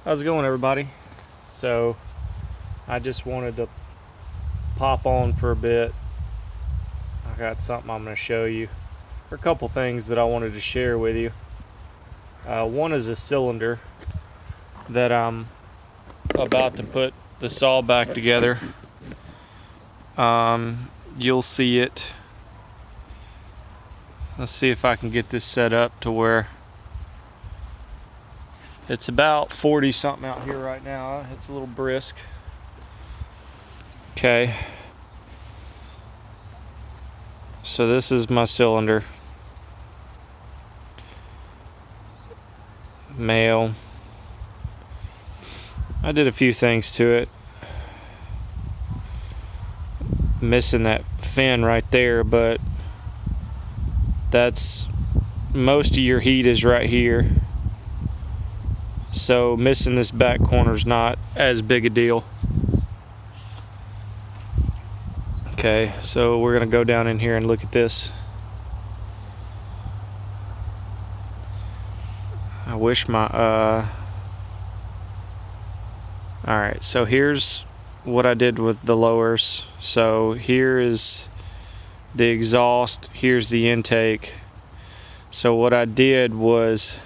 How's it going, everybody? So I just wanted to pop on for a bit. I got something I'm going to show you. There are a couple things that I wanted to share with you. One is a cylinder that I'm about to put the saw back together. You'll see it. Let's see if I can get this set up to where it's about 40 something out here right now. It's a little brisk. Okay. So this is my cylinder. Male. I did a few things to it. Missing that fin right there, but that's most of your heat is right here. So missing this back corner is not as big a deal. Okay, so we're gonna go down in here and look at this. I wish my alright, so here's what I did with the lowers. So here is the exhaust, here's the intake. So what I did was,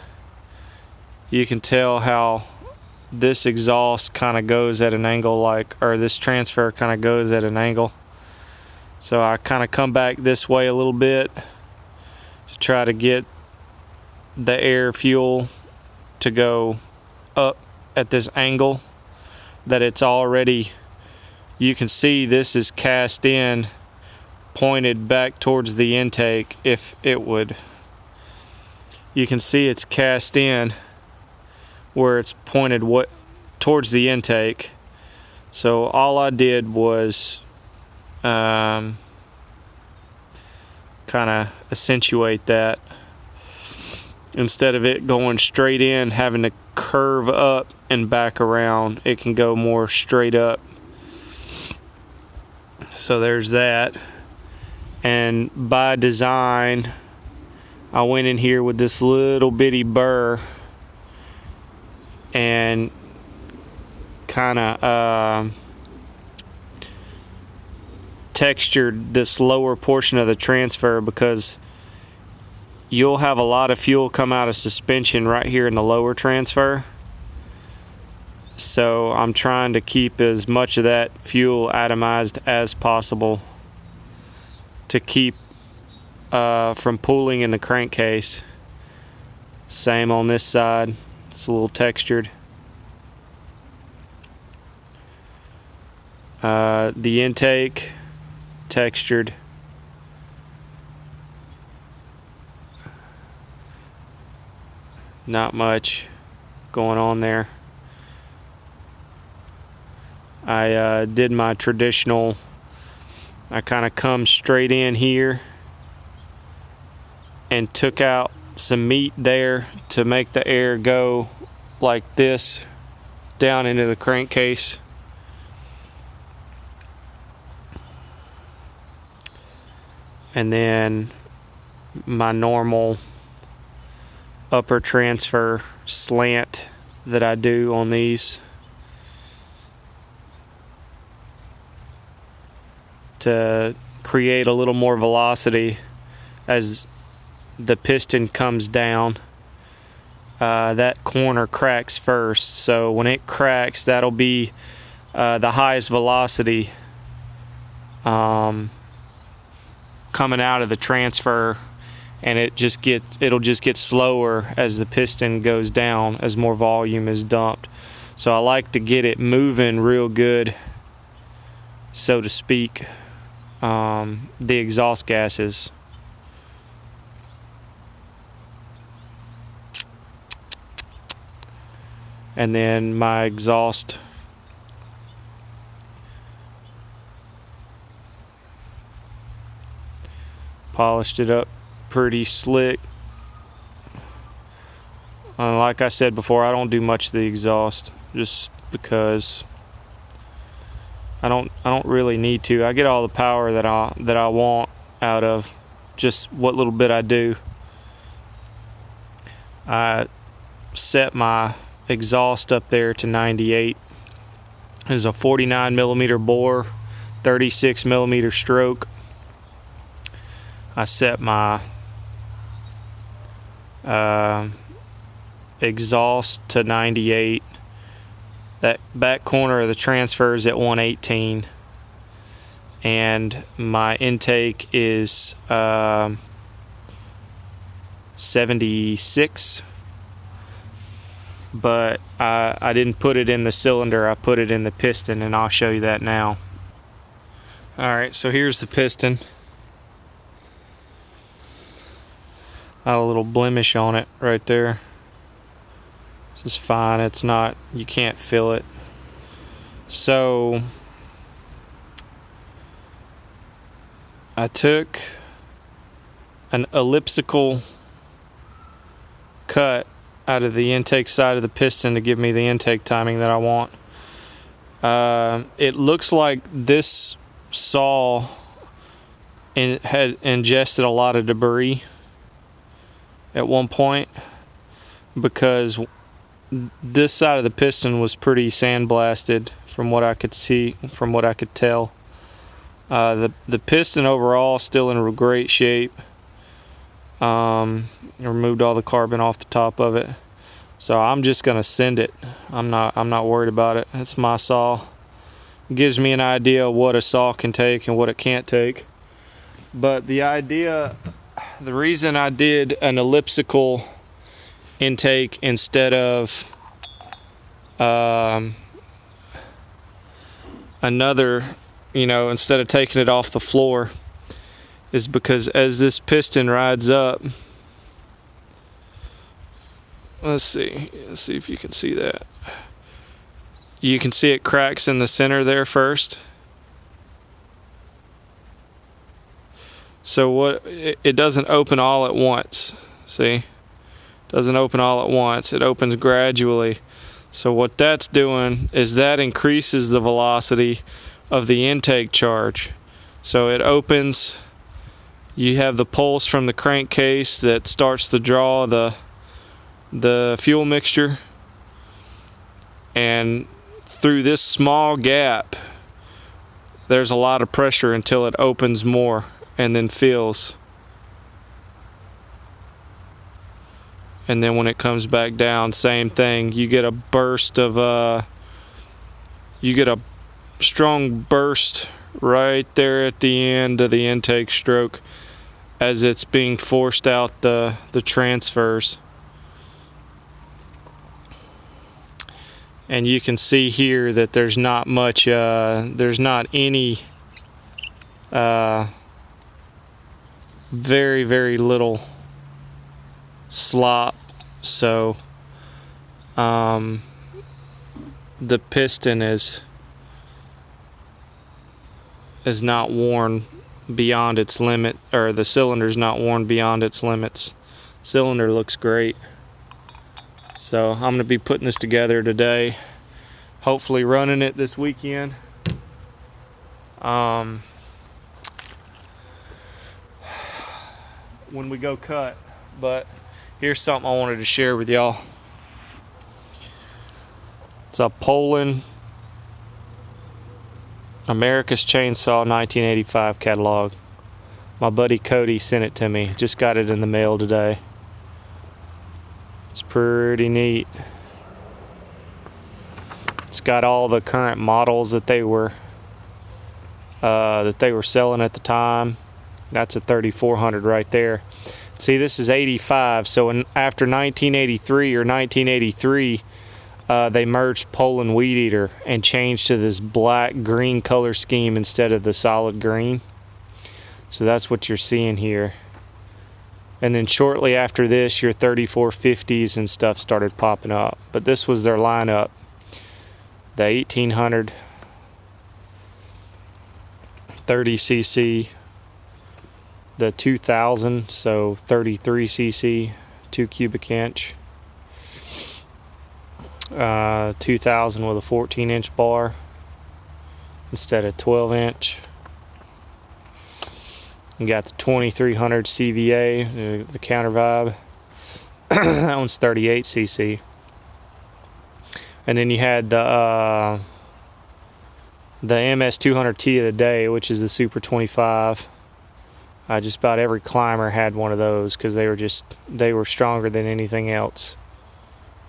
you can tell how this exhaust kind of goes at an angle, or this transfer kind of goes at an angle. So I kind of come back this way a little bit to try to get the air fuel to go up at this angle that it's already, you can see this is cast in, pointed back towards the intake. If it would, you can see it's cast in where it's pointed towards the intake. So all I did was kind of accentuate that. Instead of it going straight in, having to curve up and back around, it can go more straight up. So there's that. And by design, I went in here with this little bitty burr and kind of textured this lower portion of the transfer, because you'll have a lot of fuel come out of suspension right here in the lower transfer. So I'm trying to keep as much of that fuel atomized as possible to keep from pooling in the crankcase. Same on this side. It's a little textured. The intake, textured. Not much going on there. I did my traditional, I kind of come straight in here and took out some meat there to make the air go like this down into the crankcase. And then my normal upper transfer slant that I do on these to create a little more velocity as the piston comes down. That corner cracks first, so when it cracks, that'll be the highest velocity coming out of the transfer, and it'll just get slower as the piston goes down, as more volume is dumped. So I like to get it moving real good, so to speak, the exhaust gases. And then my exhaust polished it up pretty slick. Like I said before, I don't do much of the exhaust just because I don't really need to. I get all the power that I want out of just what little bit I do. I set my exhaust up there to 98. This is a 49 millimeter bore, 36 millimeter stroke. I set my exhaust to 98. That back corner of the transfer is at 118, and my intake is 76. But I didn't put it in the cylinder, I put it in the piston, and I'll show you that now. Alright, so here's the piston. Got a little blemish on it right there. This is fine, it's not, you can't feel it. So I took an elliptical cut out of the intake side of the piston to give me the intake timing that I want. It looks like this saw had ingested a lot of debris at one point, because this side of the piston was pretty sandblasted from what I could see, from what I could tell. The piston overall still in great shape. Removed all the carbon off the top of it, so I'm just gonna send it. I'm not worried about it. It's my saw. It gives me an idea of what a saw can take and what it can't take. But the reason I did an elliptical intake instead of another, instead of taking it off the floor, is because as this piston rides up, let's see if you can see that. You can see it cracks in the center there first. So it doesn't open all at once. See? It doesn't open all at once. It opens gradually. So what that's doing is that increases the velocity of the intake charge. So it opens, you have the pulse from the crankcase that starts to draw the fuel mixture, and through this small gap there's a lot of pressure until it opens more and then fills, and then when it comes back down, same thing. You get a burst of you get a strong burst right there at the end of the intake stroke as it's being forced out the transfers. And you can see here that there's not much, there's not any, very, very little slop. So the piston is not worn beyond its limit, or the cylinder's not worn beyond its limits. Cylinder looks great. So I'm going to be putting this together today, hopefully running it this weekend. When we go cut. But here's something I wanted to share with y'all. It's a Poulan America's Chainsaw 1985 catalog. My buddy Cody sent it to me. Just got it in the mail today. It's pretty neat. It's got all the current models that they were selling at the time. That's a 3400 right there. See, this is 85. So after 1983 or 1983, they merged Poulan Weed Eater and changed to this black-green color scheme instead of the solid green. So that's what you're seeing here. And then shortly after this, your 3450s and stuff started popping up. But this was their lineup. The 1800, 30cc, the 2000, so 33cc, 2 cubic inch, 2000 with a 14-inch bar instead of 12-inch. You got the 2300 CVA, the counter vibe. That one's 38cc. And then you had the MS200T of the day, which is the Super 25. Just about every climber had one of those because they were stronger than anything else.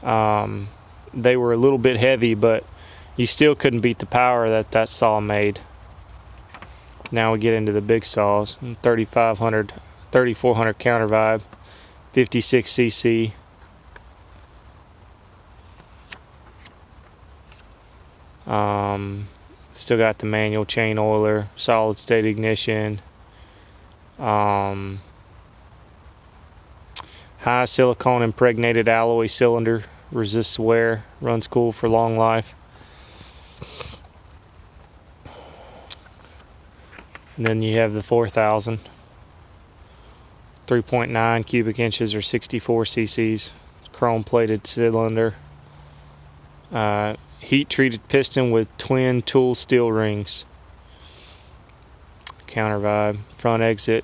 They were a little bit heavy, but you still couldn't beat the power that saw made. Now we get into the big saws. 3500, 3400 counter vibe, 56 cc. Still got the manual chain oiler, solid state ignition. High silicone impregnated alloy cylinder, resists wear, runs cool for long life. And then you have the 4000, 3.9 cubic inches or 64 cc's, chrome plated cylinder. Heat treated piston with twin tool steel rings. Counter vibe, front exit,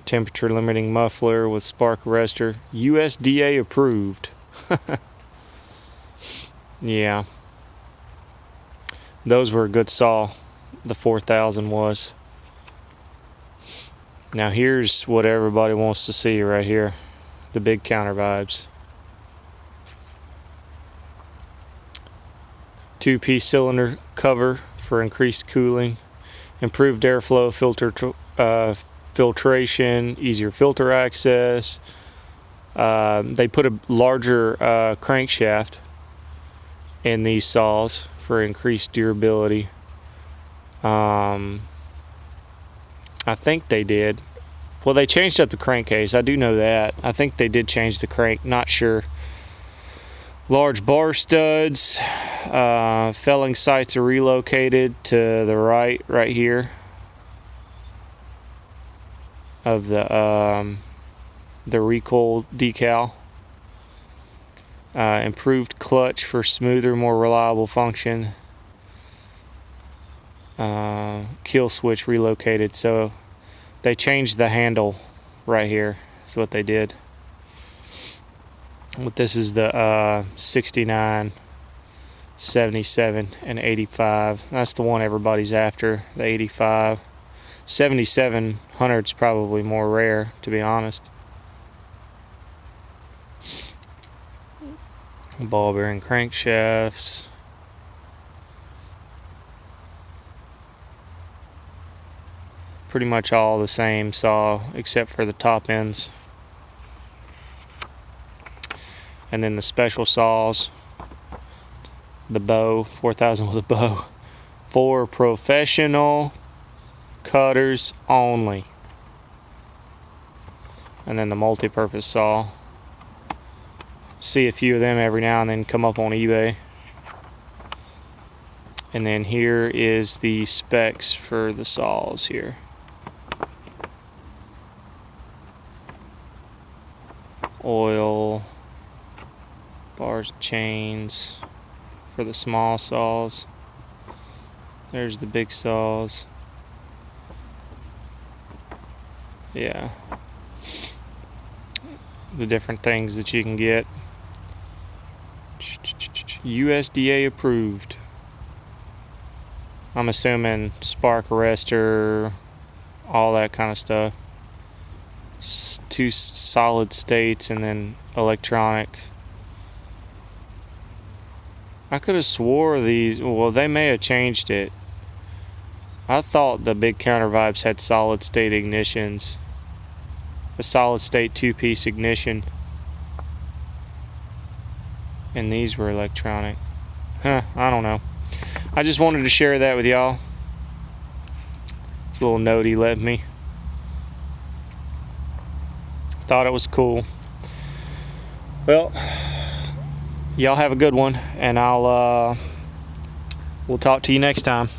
temperature limiting muffler with spark arrestor, USDA approved. Yeah, those were a good saw, the 4000 was. Now here's what everybody wants to see right here, the big counter vibes. Two-piece cylinder cover for increased cooling, improved airflow, filtration, easier filter access. They put a larger crankshaft in these saws for increased durability. I think they did. Well, they changed up the crankcase. I do know that. I think they did change the crank. Not sure. Large bar studs. Felling sights are relocated to the right here of the recoil decal. Improved clutch for smoother, more reliable function. Kill switch relocated, so they changed the handle right here. That's what they did. But this is the 69, 77, and 85. That's the one everybody's after, the 85. 7700 is probably more rare, to be honest. Ball bearing crankshafts. Pretty much all the same saw except for the top ends. And then the special saws, the bow, 4000 with a bow, for professional cutters only. And then the multi-purpose saw. See a few of them every now and then come up on eBay. And then here is the specs for the saws here. Oil, bars, chains for the small saws. There's the big saws. Yeah, the different things that you can get. USDA approved. I'm assuming spark arrestor, all that kind of stuff. Two solid states and then electronic. I could have swore these, well, they may have changed it. I thought the big counter vibes had solid state ignitions. A solid state two-piece ignition. And these were electronic. I don't know. I just wanted to share that with y'all. Little note he left me. Thought it was cool. Well, y'all have a good one, and we'll talk to you next time.